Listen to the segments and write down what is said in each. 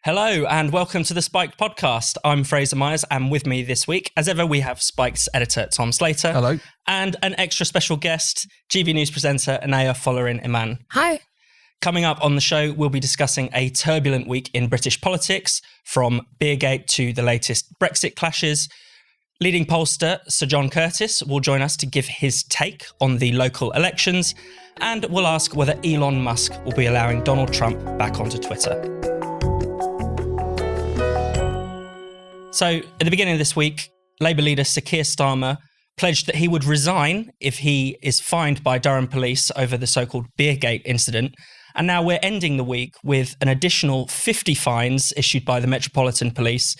Hello and welcome to the Spiked podcast. I'm Fraser Myers, and with me this week, as ever, we have Spike's editor Tom Slater. Hello. And an extra special guest, GB News presenter Inaya Folarin Iman. Hi. Coming up on the show, we'll be discussing a turbulent week in British politics, from Beergate to the latest Brexit clashes. Leading pollster Sir John Curtice will join us to give his take on the local elections, and we'll ask whether Elon Musk will be allowing Donald Trump back onto Twitter. So, at the beginning of this week, Labour leader Sir Keir Starmer pledged that he would resign if he is fined by Durham police over the so-called Beergate incident. And now we're ending the week with an additional 50 fines issued by the Metropolitan Police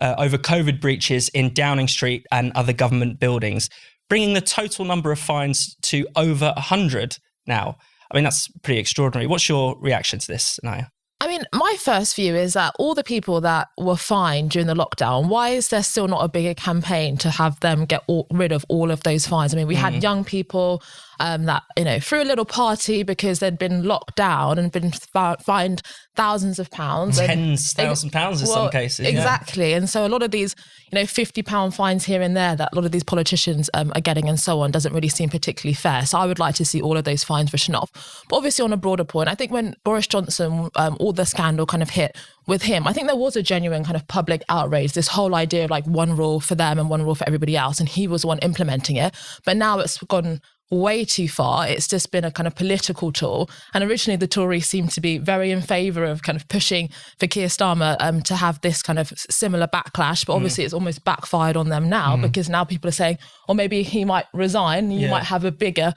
over COVID breaches in Downing Street and other government buildings, bringing the total number of fines to over 100 now. I mean, that's pretty extraordinary. What's your reaction to this, Naya? I mean, my first view is that all the people that were fined during the lockdown, why is there still not a bigger campaign to have them get rid of all of those fines? I mean, we had young people that, threw a little party because they'd been locked down and been fined thousands of pounds. Tens thousand pounds in some cases. Exactly. Yeah. And so a lot of these, £50 fines here and there that a lot of these politicians are getting and so on doesn't really seem particularly fair. So I would like to see all of those fines written off. But obviously on a broader point, I think when Boris Johnson, all the scandal kind of hit with him, I think there was a genuine kind of public outrage, this whole idea of like one rule for them and one rule for everybody else. And he was the one implementing it. But now it's gone way too far. It's just been a kind of political tool. And originally the Tories seemed to be very in favour of kind of pushing for Keir Starmer to have this kind of similar backlash. But obviously it's almost backfired on them now because now people are saying, or maybe he might resign, you might have a bigger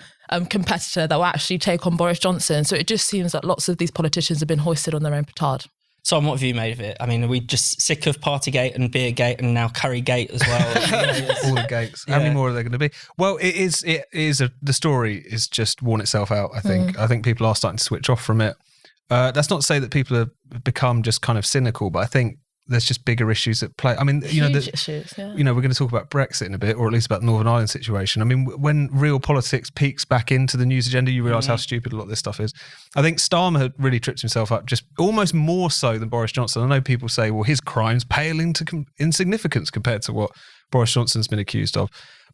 competitor that will actually take on Boris Johnson. So it just seems that lots of these politicians have been hoisted on their own petard. Tom, what have you made of it? I mean, are we just sick of Partygate and Beergate and now Currygate as well? All the gates. How many more are there going to be? Well, the story is just worn itself out, I think. I think people are starting to switch off from it. That's not to say that people have become just kind of cynical, but I think there's just bigger issues at play. I mean, issues, yeah. We're going to talk about Brexit in a bit, or at least about the Northern Ireland situation. I mean, when real politics peaks back into the news agenda, you realise how stupid a lot of this stuff is. I think Starmer had really tripped himself up, just almost more so than Boris Johnson. I know people say, well, his crimes pale into insignificance compared to what Boris Johnson's been accused of.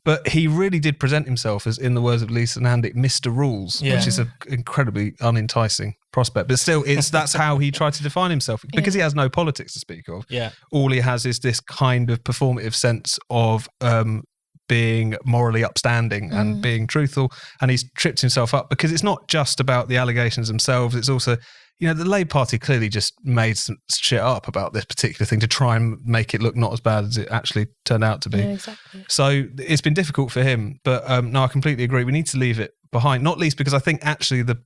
But he really did present himself as, in the words of Lisa Nandick, Mr. Rules, which is an incredibly unenticing prospect. But still, that's how he tried to define himself, because he has no politics to speak of. Yeah. All he has is this kind of performative sense of being morally upstanding and being truthful. And he's tripped himself up because it's not just about the allegations themselves. It's also, the Labour Party clearly just made some shit up about this particular thing to try and make it look not as bad as it actually turned out to be. Yeah, exactly. So it's been difficult for him. But no, I completely agree. We need to leave it behind, not least because I think actually the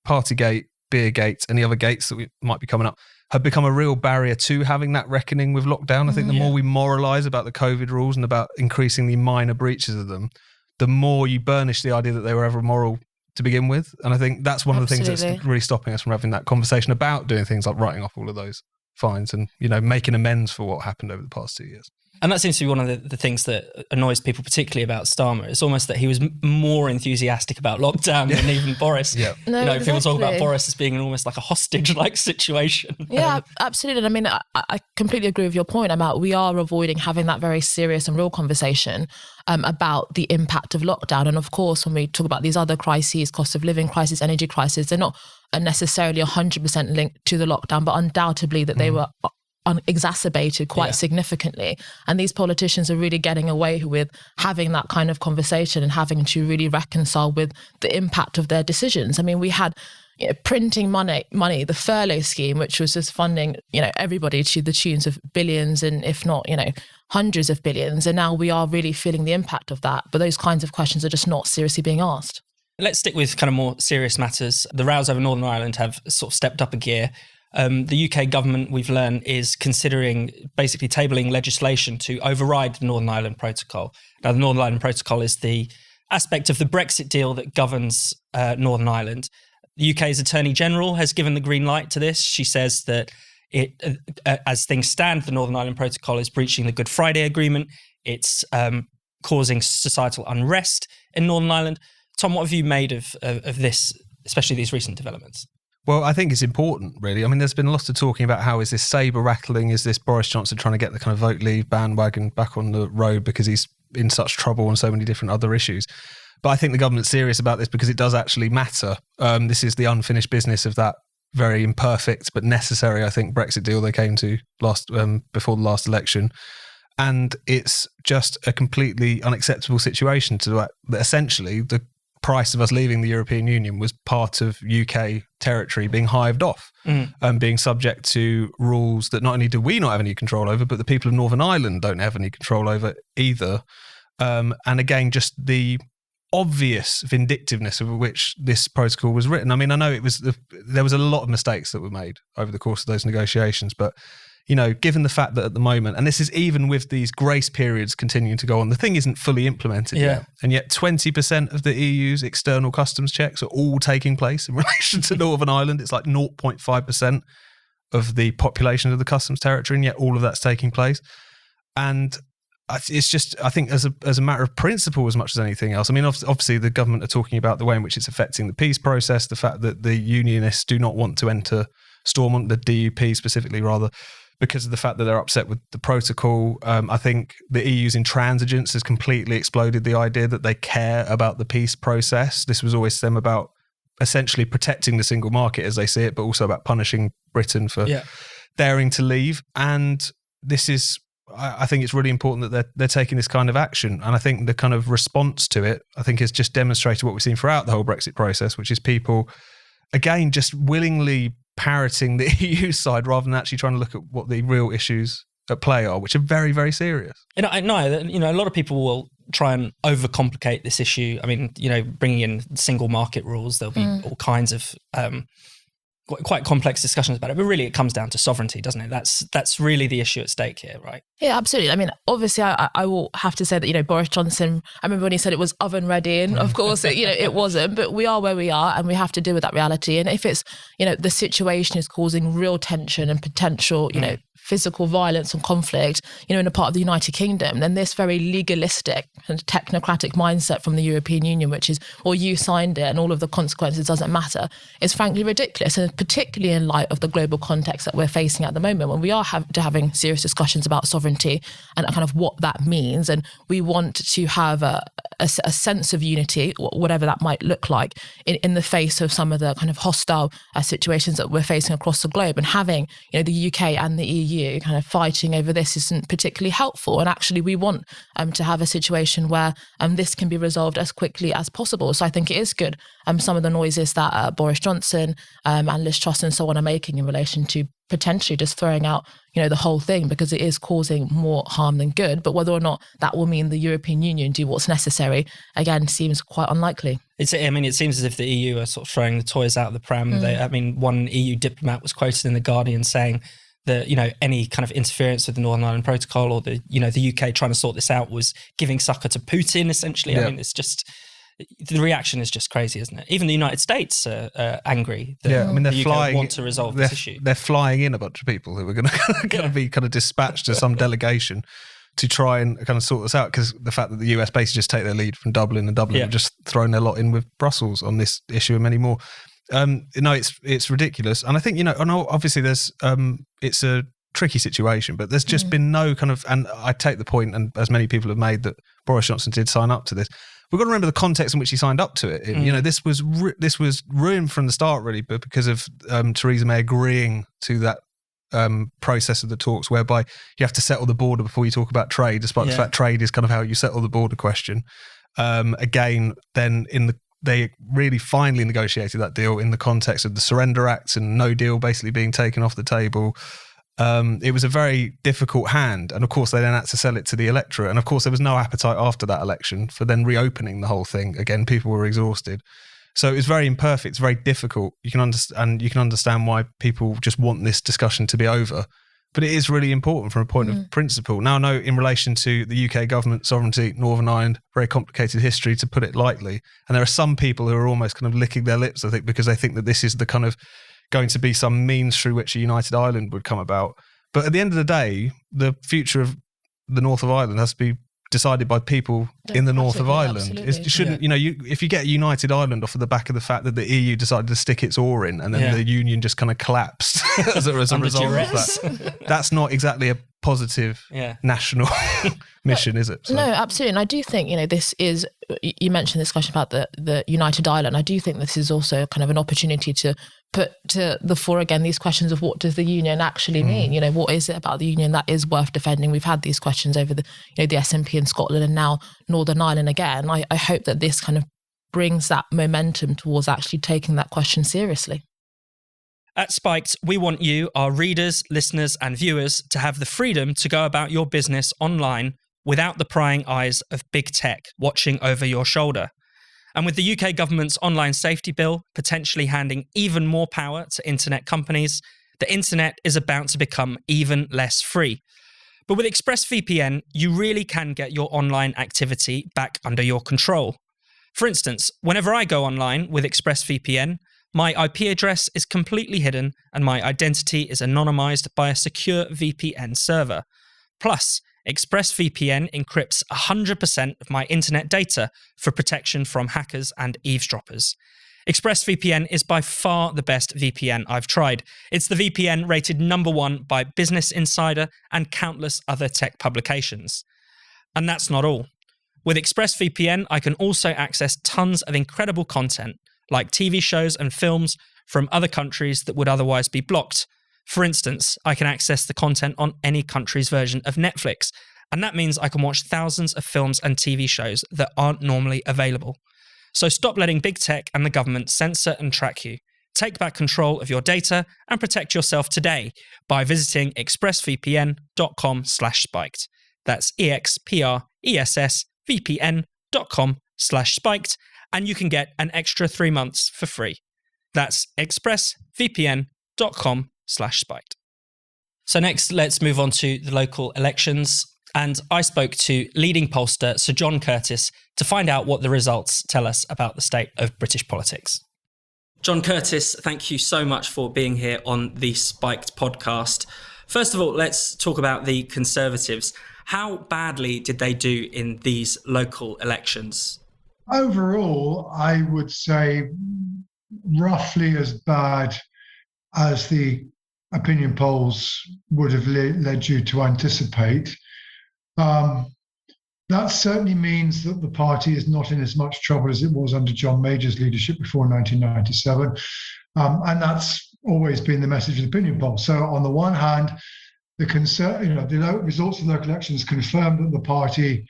Partygate, Beergate and the other gates that might be coming up have become a real barrier to having that reckoning with lockdown. I think the more we moralise about the COVID rules and about increasingly minor breaches of them, the more you burnish the idea that they were ever moral to begin with. And I think that's one of the things that's really stopping us from having that conversation about doing things like writing off all of those fines and, making amends for what happened over the past 2 years. And that seems to be one of the things that annoys people, particularly about Starmer. It's almost that he was more enthusiastic about lockdown than even Boris. Yeah. No, people talk about Boris as being almost like a hostage-like situation. Yeah, absolutely. I mean, I completely agree with your point about we are avoiding having that very serious and real conversation about the impact of lockdown. And of course, when we talk about these other crises, cost of living crisis, energy crisis, they're not necessarily 100% linked to the lockdown, but undoubtedly that they were exacerbated quite significantly. And these politicians are really getting away with having that kind of conversation and having to really reconcile with the impact of their decisions. I mean, we had printing money, the furlough scheme, which was just funding, everybody to the tunes of billions and if not, hundreds of billions. And now we are really feeling the impact of that. But those kinds of questions are just not seriously being asked. Let's stick with kind of more serious matters. The rows over Northern Ireland have sort of stepped up a gear. The UK government, we've learned, is considering basically tabling legislation to override the Northern Ireland Protocol. Now, the Northern Ireland Protocol is the aspect of the Brexit deal that governs Northern Ireland. The UK's Attorney General has given the green light to this. She says that as things stand, the Northern Ireland Protocol is breaching the Good Friday Agreement. It's causing societal unrest in Northern Ireland. Tom, what have you made of this, especially these recent developments? Well, I think it's important, really. I mean, there's been lots of talking about how is this sabre rattling? Is this Boris Johnson trying to get the kind of vote leave bandwagon back on the road because he's in such trouble on so many different other issues? But I think the government's serious about this because it does actually matter. This is the unfinished business of that very imperfect but necessary, I think, Brexit deal they came to before the last election. And it's just a completely unacceptable situation that essentially the price of us leaving the European Union was part of UK territory being hived off and being subject to rules that not only do we not have any control over, but the people of Northern Ireland don't have any control over either. And again, just the obvious vindictiveness of which this protocol was written. I mean, I know there was a lot of mistakes that were made over the course of those negotiations, but given the fact that at the moment, and this is even with these grace periods continuing to go on, the thing isn't fully implemented yet. And yet 20% of the EU's external customs checks are all taking place in relation to Northern Ireland. It's like 0.5% of the population of the customs territory, and yet all of that's taking place. And it's just, I think as a matter of principle as much as anything else. I mean, obviously the government are talking about the way in which it's affecting the peace process, the fact that the unionists do not want to enter Stormont, the DUP specifically rather, because of the fact that they're upset with the protocol. I think the EU's intransigence has completely exploded the idea that they care about the peace process. This was always them about essentially protecting the single market as they see it, but also about punishing Britain for daring to leave. And this is, I think it's really important that they're taking this kind of action. And I think the kind of response to it, I think, has just demonstrated what we've seen throughout the whole Brexit process, which is people, again, just willingly parroting the EU side rather than actually trying to look at what the real issues at play are, which are very, very serious. I know, a lot of people will try and overcomplicate this issue. I mean, bringing in single market rules, there'll be all kinds of quite complex discussions about it, but really it comes down to sovereignty, doesn't it? That's really the issue at stake here, right? Yeah, absolutely. I mean, obviously, I will have to say that, Boris Johnson, I remember when he said it was oven ready, and of course, it wasn't, but we are where we are and we have to deal with that reality. And if it's, the situation is causing real tension and potential, physical violence and conflict, in a part of the United Kingdom, then this very legalistic and technocratic mindset from the European Union, which is, well, you signed it and all of the consequences doesn't matter, is frankly ridiculous. And particularly in light of the global context that we're facing at the moment, when we are having serious discussions about sovereignty and kind of what that means. And we want to have a sense of unity, whatever that might look like, in the face of some of the kind of hostile situations that we're facing across the globe. And having, the UK and the EU kind of fighting over this isn't particularly helpful. And actually, we want to have a situation where this can be resolved as quickly as possible. So I think it is good, some of the noises that Boris Johnson and Liz Truss and so on are making in relation to potentially just throwing out, the whole thing, because it is causing more harm than good. But whether or not that will mean the European Union do what's necessary, again, seems quite unlikely. It seems as if the EU are sort of throwing the toys out of the pram. One EU diplomat was quoted in The Guardian saying that, any kind of interference with the Northern Ireland Protocol or the UK trying to sort this out was giving succor to Putin, essentially. Yeah. I mean, it's just, the reaction is just crazy, isn't it? Even the United States are angry that the UK want to resolve this issue. They're flying in a bunch of people who are going to be kind of dispatched to some delegation to try and kind of sort this out, because the fact that the US basically just take their lead from Dublin, and Dublin have just thrown their lot in with Brussels on this issue and many more. It's ridiculous. And I think, obviously there's, it's a tricky situation, but there's just been no kind of, and I take the point, and as many people have made, that Boris Johnson did sign up to this. We've got to remember the context in which he signed up to it. This was ruined from the start, really, but because of Theresa May agreeing to that process of the talks, whereby you have to settle the border before you talk about trade, despite the fact trade is kind of how you settle the border question. They really finally negotiated that deal in the context of the Surrender Act and no deal basically being taken off the table. It was a very difficult hand. And of course, they then had to sell it to the electorate. And of course, there was no appetite after that election for then reopening the whole thing. Again, people were exhausted. So it was very imperfect. It's very difficult. You can understand why people just want this discussion to be over. But it is really important from a point of principle. Now, I know in relation to the UK government, sovereignty, Northern Ireland, very complicated history, to put it lightly. And there are some people who are almost kind of licking their lips, I think, because they think that this is the kind of going to be some means through which a united Ireland would come about. But at the end of the day, the future of the north of Ireland has to be decided by people in the north of Ireland. Absolutely. It shouldn't, if you get United Ireland off of the back of the fact that the EU decided to stick its oar in and then the union just kind of collapsed as a result of that, that's not exactly a positive national mission, is it? So. No, absolutely. And I do think, this is, you mentioned this question about the United Ireland. I do think this is also kind of an opportunity to put to the fore again these questions of what does the union actually mean? What is it about the union that is worth defending? We've had these questions over the SNP in Scotland and now Northern Ireland again. I hope that this kind of brings that momentum towards actually taking that question seriously. At Spiked, we want you, our readers, listeners and viewers, to have the freedom to go about your business online without the prying eyes of big tech watching over your shoulder. And with the UK government's online safety bill potentially handing even more power to internet companies, the internet is about to become even less free. But with ExpressVPN, you really can get your online activity back under your control. For instance, whenever I go online with ExpressVPN, my IP address is completely hidden and my identity is anonymized by a secure VPN server. Plus, ExpressVPN encrypts 100% of my internet data for protection from hackers and eavesdroppers. ExpressVPN is by far the best VPN I've tried. It's the VPN rated #1 by Business Insider and countless other tech publications. And that's not all. With ExpressVPN, I can also access tons of incredible content, like TV shows and films from other countries that would otherwise be blocked. For instance, I can access the content on any country's version of Netflix, and that means I can watch thousands of films and TV shows that aren't normally available. So stop letting big tech and the government censor and track you. Take back control of your data and protect yourself today by visiting expressvpn.com/spiked. That's expressvpn.com/spiked, and you can get an extra 3 months for free. That's expressvpn.com/spiked. So next, let's move on to the local elections. And I spoke to leading pollster Sir John Curtice to find out what the results tell us about the state of British politics. John Curtice, thank you so much for being here on the Spiked podcast. First of all, let's talk about the Conservatives. How badly did they do in these local elections? Overall, I would say roughly as bad as the opinion polls would have led you to anticipate. That certainly means that the party is not in as much trouble as it was under John Major's leadership before 1997. And that's always been the message of the opinion poll. So on the one hand, the results of local elections confirm that the party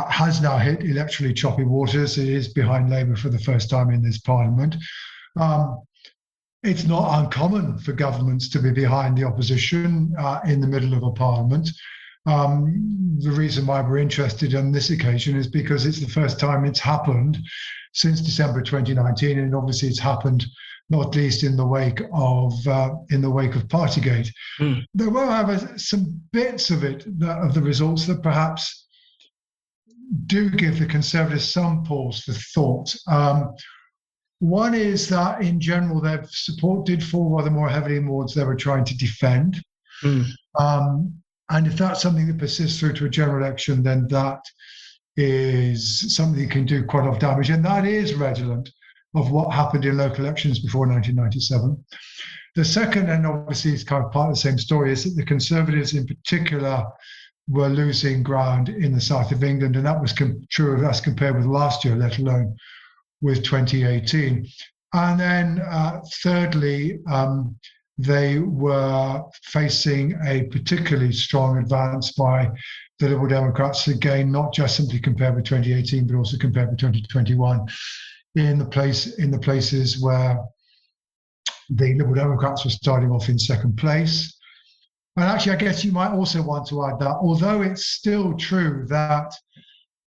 has now hit electorally choppy waters. It is behind Labour for the first time in this parliament. It's not uncommon for governments to be behind the opposition in the middle of a parliament. The reason why we're interested on this occasion is because it's the first time it's happened since December 2019, and obviously it's happened not least in the wake of Partygate. There were, however, some bits of it of the results that perhaps do give the Conservatives some pause for thought. One is that in general their support did fall rather more heavily towards they were trying to defend. And if that's something that persists through to a general election, then that is something that can do quite a lot of damage. And that is redolent of what happened in local elections before 1997. The second, and obviously it's kind of part of the same story, is that the Conservatives in particular were losing ground in the south of England. And that was true of us compared with last year, let alone with 2018. And then thirdly, they were facing a particularly strong advance by the Liberal Democrats, again, not just simply compared with 2018, but also compared with 2021, in the places where the Liberal Democrats were starting off in second place. And actually, I guess you might also want to add that, although it's still true that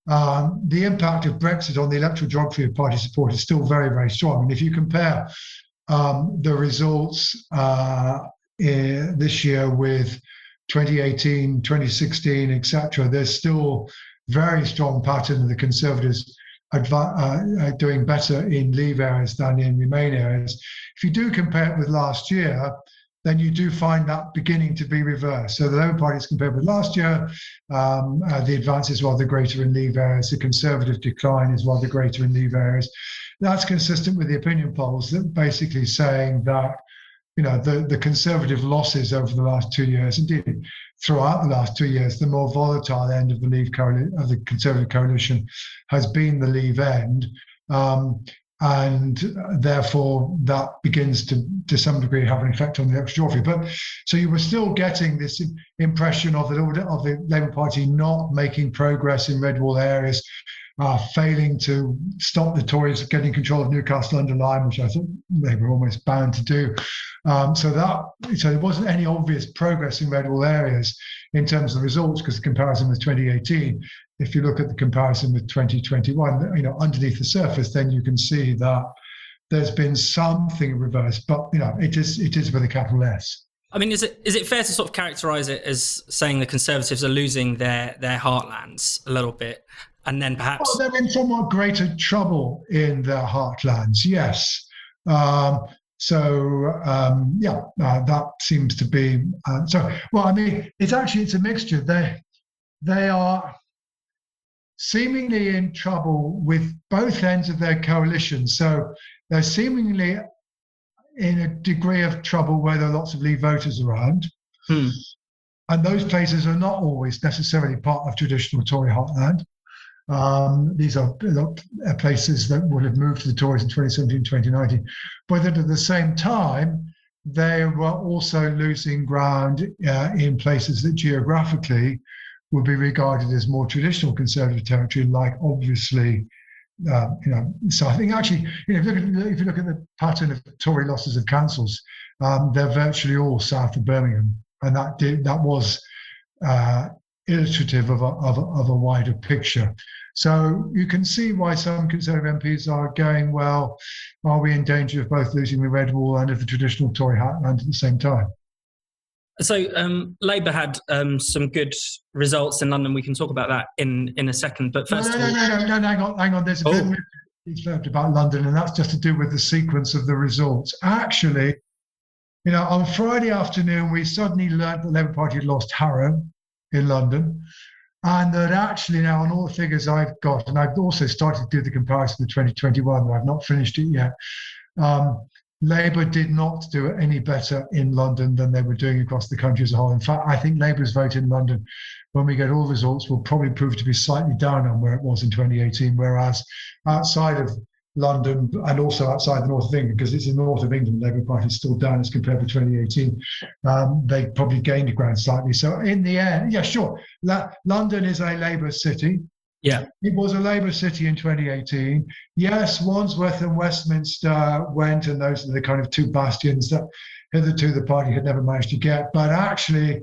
the impact of Brexit on the electoral geography of party support is still very, very strong. And if you compare the results this year with 2018, 2016, etc., there's still very strong pattern of the Conservatives doing better in Leave areas than in Remain areas. If you do compare it with last year, then you do find that beginning to be reversed. So the Labour Party, as compared with last year, the advance is rather greater in leave areas. The Conservative decline is rather greater in leave areas. That's consistent with the opinion polls that basically saying that, the Conservative losses over the last 2 years, indeed throughout the last 2 years, the more volatile end of the Conservative coalition has been the Leave end. And therefore, that begins to some degree have an effect on the electoral geography. But so you were still getting this impression of the Labour Party not making progress in red wall areas, failing to stop the Tories getting control of Newcastle under Lyme, which I thought they were almost bound to do. So there wasn't any obvious progress in red wall areas in terms of the results, because the comparison with 2018. If you look at the comparison with 2021, underneath the surface, then you can see that there's been something reversed, but it is with a capital S. I mean, is it fair to sort of characterise it as saying the Conservatives are losing their heartlands a little bit, and then perhaps they're in somewhat greater trouble in their heartlands? Yes. That seems to be so. Well, I mean, it's a mixture. They are seemingly in trouble with both ends of their coalition. So they're seemingly in a degree of trouble where there are lots of Leave voters around. And those places are not always necessarily part of traditional Tory heartland. These are places that would have moved to the Tories in 2017, 2019. But at the same time, they were also losing ground in places that geographically would be regarded as more traditional Conservative territory, like obviously, So I think actually, if you look at the pattern of Tory losses of councils, they're virtually all south of Birmingham, and that was illustrative of a wider picture. So you can see why some Conservative MPs are going, well, are we in danger of both losing the red wall and of the traditional Tory heartland at the same time? So Labour had some good results in London. We can talk about that in a second. But first, no, hang on. There's a bit of about London, and that's just to do with the sequence of the results. Actually, on Friday afternoon, we suddenly learned that the Labour Party had lost Harrow in London, and that actually now on all the figures I've got, and I've also started to do the comparison with 2021, but I've not finished it yet. Labour did not do any better in London than they were doing across the country as a whole. In fact, I think Labour's vote in London, when we get all results, will probably prove to be slightly down on where it was in 2018, whereas outside of London and also outside the north of England, because it's in the north of England, the Labour Party is still down as compared with 2018, they probably gained ground slightly. So in the end, yeah, sure, London is a Labour city. Yeah, it was a Labour city in 2018. Yes, Wandsworth and Westminster went, and those are the kind of two bastions that hitherto the party had never managed to get. But actually,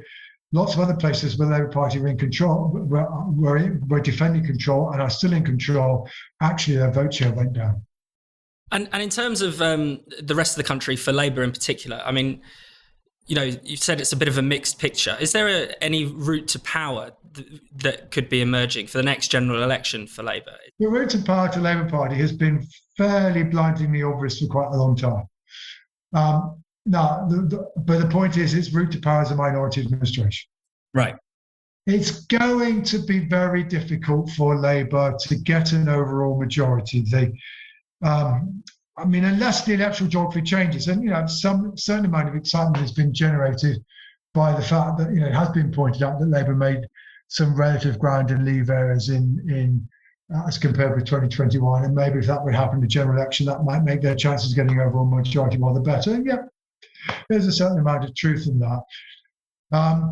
lots of other places where the Labour Party were in control, were defending control and are still in control, actually their vote share went down. And in terms of the rest of the country, for Labour in particular, I mean, you've said it's a bit of a mixed picture. Is there any route to power that could be emerging for the next general election for Labour? The route to power to Labour Party has been fairly blindingly obvious for quite a long time. But the point is, its route to power is a minority administration. Right. It's going to be very difficult for Labour to get an overall majority. Unless the electoral geography changes, and some certain amount of excitement has been generated by the fact that it has been pointed out that Labour made some relative ground in Leave areas in as compared with 2021, and maybe if that would happen in the general election, that might make their chances of getting overall majority rather better. And yeah, there's a certain amount of truth in that.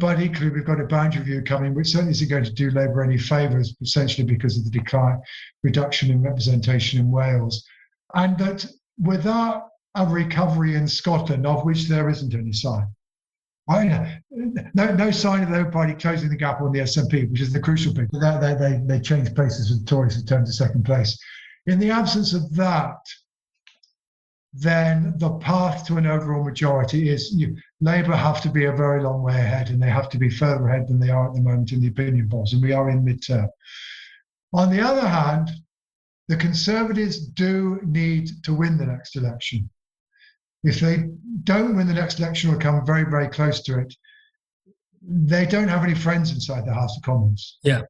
But equally, we've got a boundary review coming, which certainly isn't going to do Labour any favours, essentially because of the reduction in representation in Wales. And that without a recovery in Scotland, of which there isn't any sign, no sign of the Labour Party closing the gap on the SNP, which is the crucial bit. They changed places with the Tories and turned to second place. In the absence of that, then the path to an overall majority is Labour have to be a very long way ahead, and they have to be further ahead than they are at the moment in the opinion polls, and we are in mid-term. On the other hand, the Conservatives do need to win the next election. if they don't win the next election or come very, very close to it, they don't have any friends inside the House of Commons. Yeah.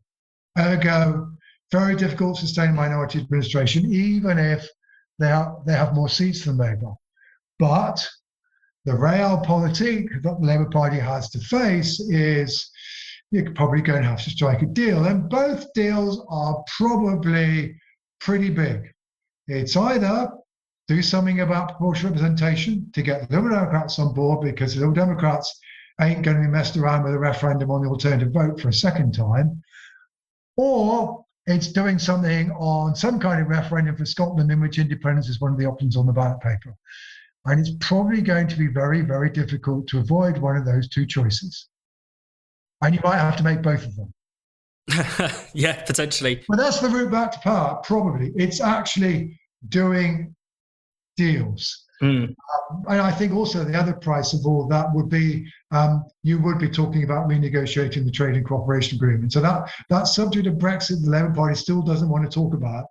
Ergo, very difficult to sustain a minority administration, even if they have more seats than Labour. But the realpolitik that the Labour Party has to face is you're probably going to have to strike a deal. And both deals are probably pretty big. It's either do something about proportional representation to get the Liberal Democrats on board, because the Liberal Democrats ain't going to be messed around with a referendum on the alternative vote for a second time, or it's doing something on some kind of referendum for Scotland in which independence is one of the options on the ballot paper. And it's probably going to be very, very difficult to avoid one of those two choices. And you might have to make both of them. Yeah, potentially. But that's the route back to power, probably. It's actually doing deals. And I think also the other price of all that would be you would be talking about renegotiating the trade and cooperation agreement. So that subject of Brexit, the Labour Party still doesn't want to talk about.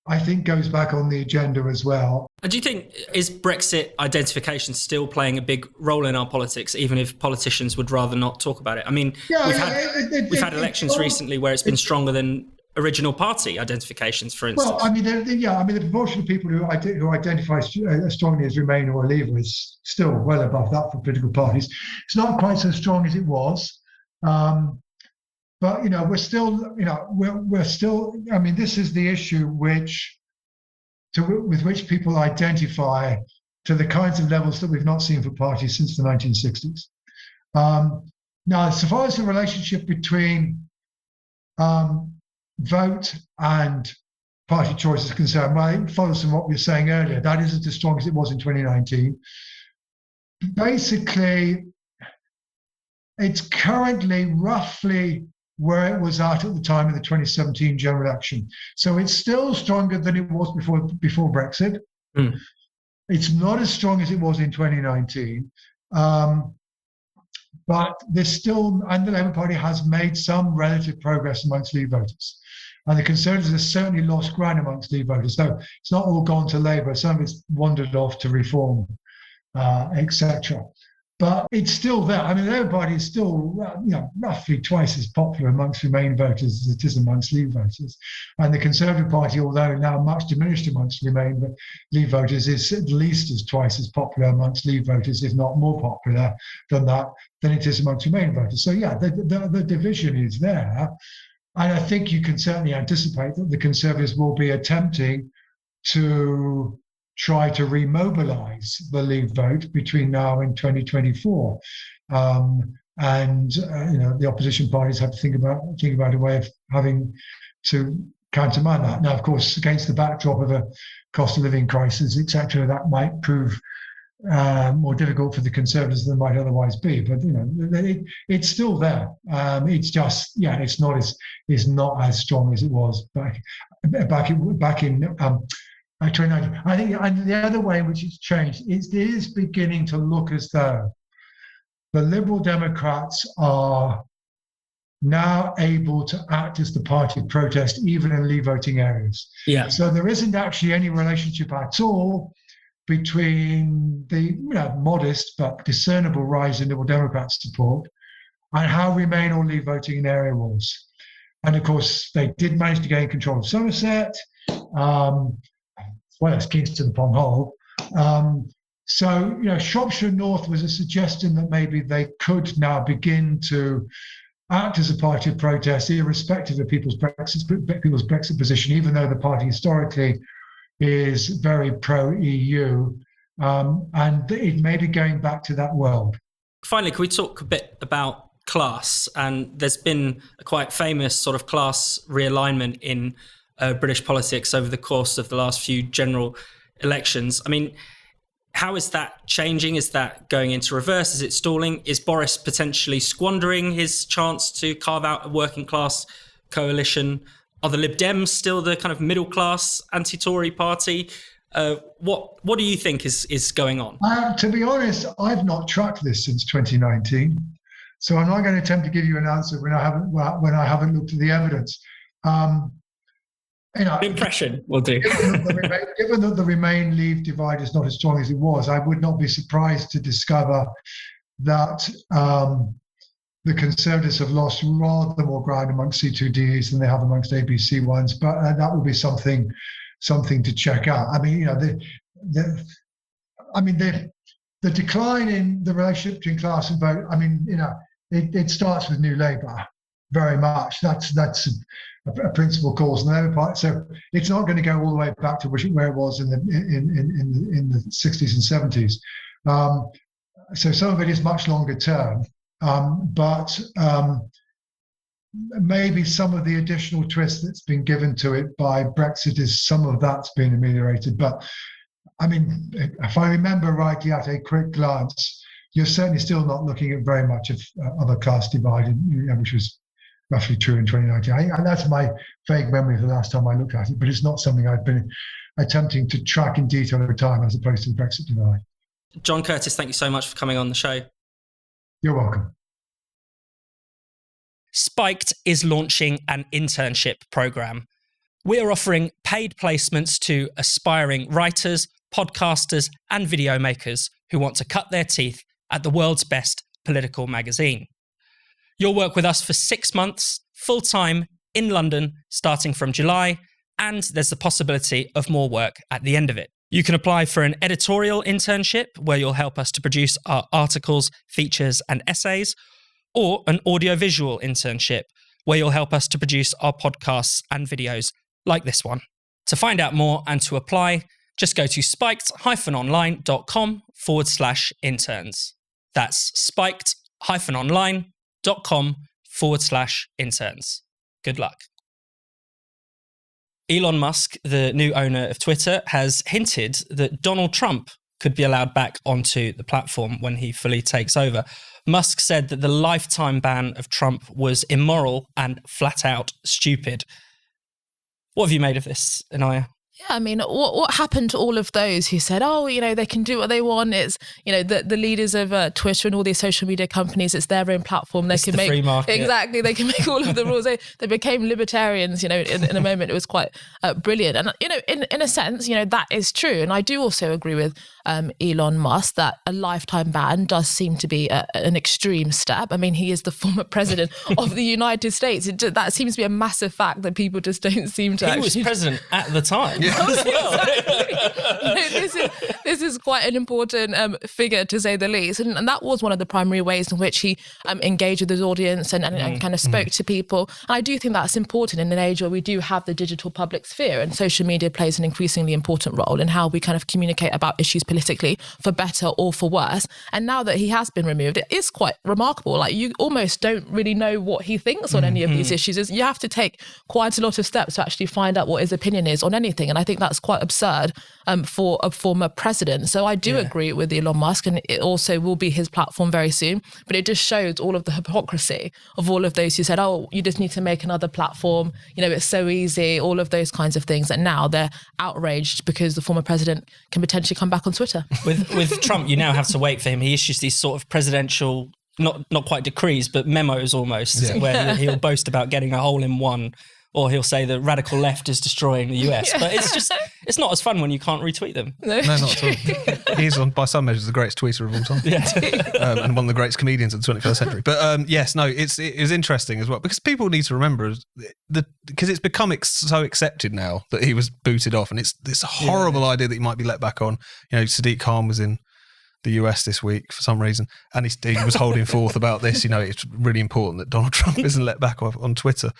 I think goes back on the agenda as well. And do you think, is Brexit identification still playing a big role in our politics, even if politicians would rather not talk about it? I mean, we've had elections recently where it's been stronger than original party identifications, for instance. Well, I mean, the proportion of people who identify strongly as Remain or Leave is still well above that for political parties. It's not quite so strong as it was. But we're still. I mean, this is the issue with which people identify to the kinds of levels that we've not seen for parties since the 1960s. Now, so far as the relationship between vote and party choice is concerned, well, it follows from what we were saying earlier. That isn't as strong as it was in 2019. Basically, it's currently roughly where it was at the time of the 2017 general election. So it's still stronger than it was before Brexit. It's not as strong as it was in 2019. But there's still, and the Labour Party has made some relative progress amongst Leave voters. And the Conservatives have certainly lost ground amongst Leave voters. So it's not all gone to Labour. Some of it's wandered off to Reform, etc. But it's still there. I mean, the Labour Party is still, roughly twice as popular amongst Remain voters as it is amongst Leave voters. And the Conservative Party, although now much diminished amongst Remain but Leave voters, is at least twice as popular amongst Leave voters, if not more popular than it is amongst Remain voters. So yeah, the division is there. And I think you can certainly anticipate that the Conservatives will be attempting to try to remobilize the Leave vote between now and 2024, the opposition parties have to think about a way of having to countermand that. Now, of course, against the backdrop of a cost of living crisis, etc., that might prove more difficult for the Conservatives than it might otherwise be. But it's still there. It's just it's not as strong as it was back in. 2019. I think, and the other way in which it's changed, it is beginning to look as though the Liberal Democrats are now able to act as the party of protest, even in Leave voting areas. Yeah. So there isn't actually any relationship at all between the modest but discernible rise in Liberal Democrat support and how Remain or Leave voting in the area was. And of course, they did manage to gain control of Somerset. Well as Kingston upon Hull. So, Shropshire North was a suggestion that maybe they could now begin to act as a party of protest, irrespective of people's Brexit position, even though the party historically is very pro-EU, and it may be going back to that world. Finally, can we talk a bit about class? And there's been a quite famous sort of class realignment in British politics over the course of the last few general elections. I mean, how is that changing? Is that going into reverse? Is it stalling? Is Boris potentially squandering his chance to carve out a working class coalition? Are the Lib Dems still the kind of middle class anti-Tory party? What do you think is going on? To be honest, I've not tracked this since 2019, so I'm not going to attempt to give you an answer when I haven't looked at the evidence. Impression will do. Given that the Remain Leave divide is not as strong as it was, I would not be surprised to discover that the Conservatives have lost rather more ground amongst C2Ds than they have amongst ABC ones. But that will be something to check out. I mean, the decline in the relationship between class and vote. I mean, it starts with New Labour very much. That's a principal cause on their part. So it's not going to go all the way back to where it was in the 60s and 70s. So some of it is much longer term, but maybe some of the additional twist that's been given to it by Brexit is some of that's been ameliorated. But I mean, if I remember rightly at a quick glance, you're certainly still not looking at very much of a class divide, which was roughly true in 2019. And that's my vague memory of the last time I looked at it, but it's not something I've been attempting to track in detail over time as opposed to the Brexit divide. John Curtice, thank you so much for coming on the show. You're welcome. Spiked is launching an internship program. We are offering paid placements to aspiring writers, podcasters, and video makers who want to cut their teeth at the world's best political magazine. You'll work with us for 6 months, full-time, in London, starting from July, and there's the possibility of more work at the end of it. You can apply for an editorial internship where you'll help us to produce our articles, features, and essays, or an audiovisual internship where you'll help us to produce our podcasts and videos like this one. To find out more and to apply, just go to spiked-online.com/interns. That's spiked-online.com/interns. Good luck. Elon Musk, the new owner of Twitter, has hinted that Donald Trump could be allowed back onto the platform when he fully takes over. Musk said that the lifetime ban of Trump was immoral and flat out stupid. What have you made of this, Inaya? Yeah, I mean, what happened to all of those who said, they can do what they want? It's, the leaders of Twitter and all these social media companies, it's their own platform. They can make free market. Exactly. They can make all of the rules. They became libertarians, in a moment. It was quite brilliant. And, in a sense, that is true. And I do also agree with Elon Musk that a lifetime ban does seem to be an extreme step. I mean, he is the former president of the United States. That seems to be a massive fact that people just don't seem to He was president at the time. Yeah. This is quite an important figure, to say the least, and that was one of the primary ways in which he engaged with his audience and kind of spoke to people. And I do think that's important in an age where we do have the digital public sphere, and social media plays an increasingly important role in how we kind of communicate about issues politically, for better or for worse. And now that he has been removed, it is quite remarkable. Like, you almost don't really know what he thinks on any of these issues. You have to take quite a lot of steps to actually find out what his opinion is on anything. And I think that's quite absurd for a former president. So I do agree with Elon Musk, and it also will be his platform very soon. But it just shows all of the hypocrisy of all of those who said, you just need to make another platform. It's so easy, all of those kinds of things. And now they're outraged because the former president can potentially come back on Twitter. With Trump, you now have to wait for him. He issues these sort of presidential, not quite decrees, but memos almost, where he'll boast about getting a hole in one. Or he'll say the radical left is destroying the US. But it's not as fun when you can't retweet them. No, not at all. He's, by some measures, the greatest tweeter of all time. And one of the greatest comedians of the 21st century. But it is interesting as well, because people need to remember because it's become so accepted now that he was booted off, and it's this horrible idea that he might be let back on. Sadiq Khan was in the US this week for some reason, and he was holding forth about this. It's really important that Donald Trump isn't let back on Twitter.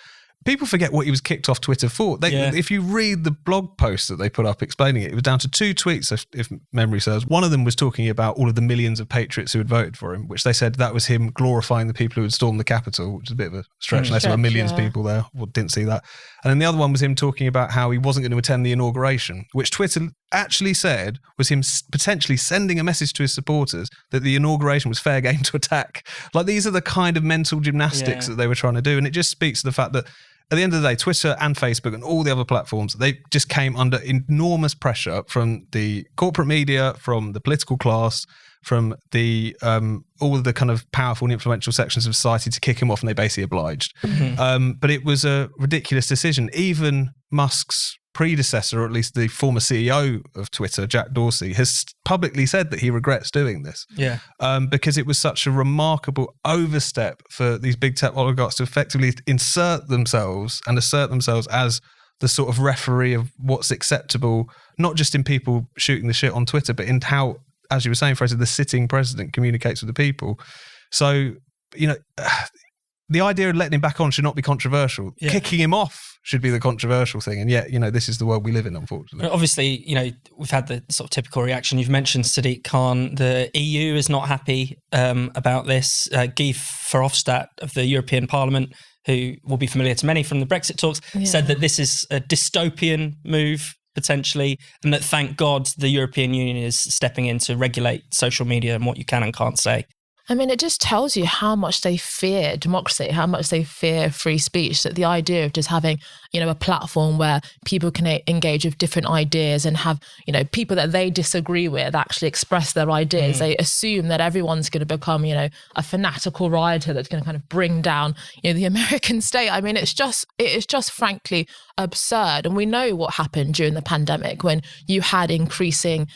People forget what he was kicked off Twitter for. If you read the blog post that they put up explaining it, it was down to 2 tweets, if memory serves. One of them was talking about all of the millions of patriots who had voted for him, which they said that was him glorifying the people who had stormed the Capitol, which is a bit of a stretch, unless there were millions of people there. Well, didn't see that. And then the other one was him talking about how he wasn't going to attend the inauguration, which Twitter actually said was him potentially sending a message to his supporters that the inauguration was fair game to attack. Like, these are the kind of mental gymnastics that they were trying to do. And it just speaks to the fact that at the end of the day, Twitter and Facebook and all the other platforms, they just came under enormous pressure from the corporate media, from the political class, from the all of the kind of powerful and influential sections of society to kick him off, and they basically obliged. But it was a ridiculous decision. Even Musk's predecessor, or at least the former CEO of Twitter, Jack Dorsey, has publicly said that he regrets doing this. Yeah. Because it was such a remarkable overstep for these big tech oligarchs to effectively insert themselves and assert themselves as the sort of referee of what's acceptable, not just in people shooting the shit on Twitter, but in how, as you were saying, Fraser, the sitting president communicates with the people. So, the idea of letting him back on should not be controversial. Yeah. Kicking him off should be the controversial thing. And yet, this is the world we live in, unfortunately. Obviously, we've had the sort of typical reaction. You've mentioned Sadiq Khan. The EU is not happy about this. Guy Verhofstadt of the European Parliament, who will be familiar to many from the Brexit talks, said that this is a dystopian move, potentially, and that thank God the European Union is stepping in to regulate social media and what you can and can't say. I mean, it just tells you how much they fear democracy, how much they fear free speech, that the idea of just having, a platform where people can engage with different ideas and have, people that they disagree with actually express their ideas. They assume that everyone's going to become, a fanatical rioter that's going to kind of bring down, the American state. I mean, it is just frankly absurd. And we know what happened during the pandemic when you had increasing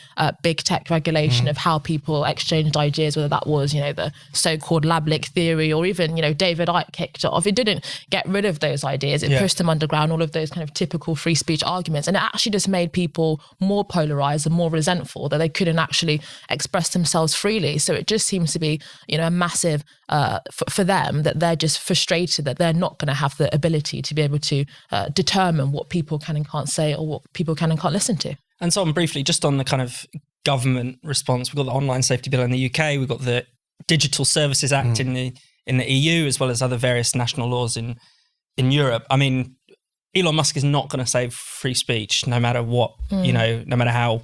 big tech regulation of how people exchanged ideas, whether that was, the so-called lab leak theory or even, David Icke kicked off. It didn't get rid of those ideas. It pushed them underground, all of those kind of typical free speech arguments. And it actually just made people more polarized and more resentful that they couldn't actually express themselves freely. So it just seems to be, a massive, for them, that they're just frustrated that they're not going to have the ability to be able to determine what people can and can't say or what people can and can't listen to. And so briefly, just on the kind of government response, we've got the Online Safety Bill in the UK, we've got the Digital Services Act in the EU, as well as other various national laws in Europe. I mean, Elon Musk is not going to save free speech, no matter what, no matter how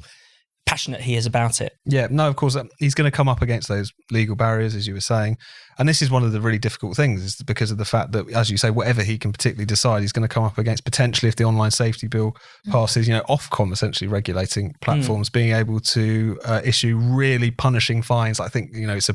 passionate he is about it. Yeah, no, of course, he's going to come up against those legal barriers, as you were saying. And this is one of the really difficult things, is because of the fact that, as you say, whatever he can particularly decide, he's going to come up against potentially, if the Online Safety Bill passes, Ofcom essentially regulating platforms, being able to issue really punishing fines. I think, it's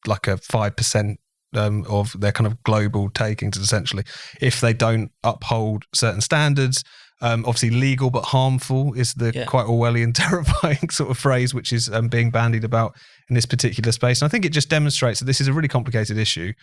like a 5% of their kind of global takings, essentially, if they don't uphold certain standards. Obviously legal but harmful is the quite Orwellian, terrifying sort of phrase which is being bandied about in this particular space. And I think it just demonstrates that this is a really complicated issue.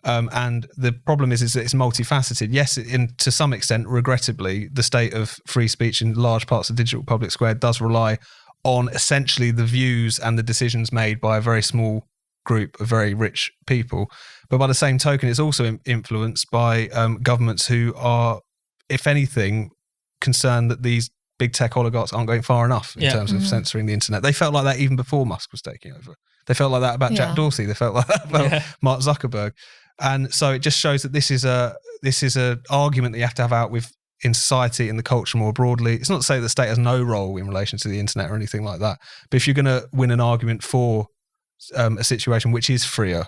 And the problem is that it's multifaceted. Yes, to some extent, regrettably, the state of free speech in large parts of the digital public square does rely on essentially the views and the decisions made by a very small group of very rich people. But by the same token, it's also influenced by governments who are, if anything, concerned that these big tech oligarchs aren't going far enough in terms of censoring the internet. They felt like that even before Musk was taking over. They felt like that about Jack Dorsey. They felt like that about Mark Zuckerberg. And so it just shows that this is a argument that you have to have out with in society and the culture more broadly. It's not to say that the state has no role in relation to the internet or anything like that. But if you're going to win an argument for a situation which is freer,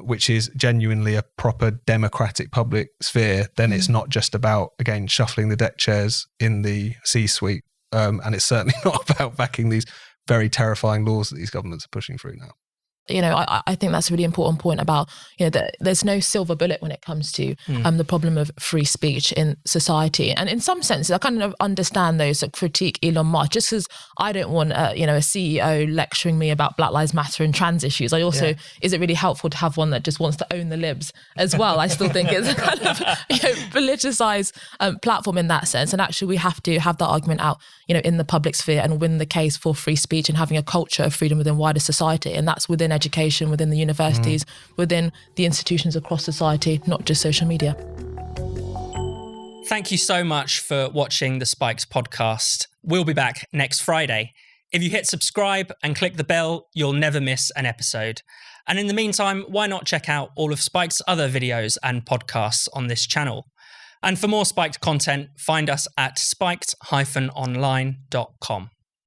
which is genuinely a proper democratic public sphere, then it's not just about, again, shuffling the deck chairs in the C-suite. And it's certainly not about backing these very terrifying laws that these governments are pushing through now. I think that's a really important point about, that there's no silver bullet when it comes to the problem of free speech in society. And in some senses, I kind of understand those that critique Elon Musk, just because I don't want, a CEO lecturing me about Black Lives Matter and trans issues. I also, is it really helpful to have one that just wants to own the libs as well? I still think it's a kind of, politicized platform in that sense. And actually, we have to have that argument out, in the public sphere and win the case for free speech and having a culture of freedom within wider society. And that's within education, within the universities, within the institutions across society, not just social media. Thank you so much for watching the Spiked podcast. We'll be back next Friday. If you hit subscribe and click the bell, you'll never miss an episode. And in the meantime, why not check out all of Spiked's other videos and podcasts on this channel? And for more Spiked content, find us at spiked-online.com.